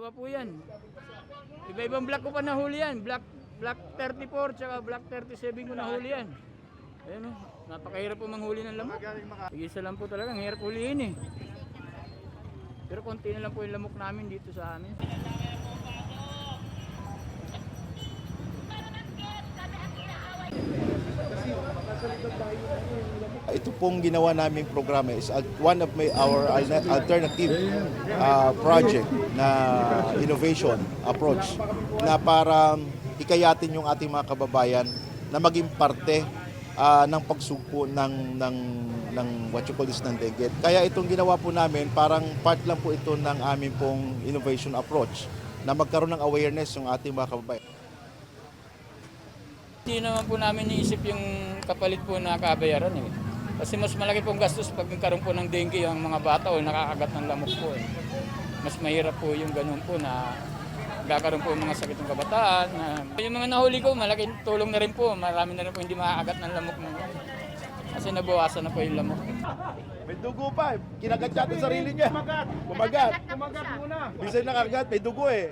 Dalawa po yan. Iba-ibang block ko pa nahuli yan. Block 34 tsaka block 37 ko nahuli yan. Ayan o, napakahirap po manghuli ng lamok. Tig-isa lang po talaga, ang hirap huliin eh. Pero konti na lang po yung lamok namin dito sa amin. Ito pong ginawa naming programa is one of our alternative project na innovation approach na para hikayatin yung ating mga kababayan na maging parte ng pagsugpo ng what you call this ng dengue. Kaya itong ginawa po namin, parang part lang po ito ng aming pong innovation approach na magkaroon ng awareness yung ating mga kababayan. Hindi naman po namin iisip yung kapalit po na kabayaran eh. Kasi mas malaki pong gastos pag nagkaroon po ng dengue ang mga bata o nakakagat ng lamok po eh. Mas mahirap po yung ganun po na magkakaroon po ng mga sakit ng kabataan. Yung mga nahuli ko, malaking tulong na rin po. Marami na rin po hindi makakagat ng lamok. Kasi nabawasan na po yung lamok. May dugo pa, kinagat siya ang sarili niya. Kumagat. Kumagat muna. Bisa nakagat, may dugo eh.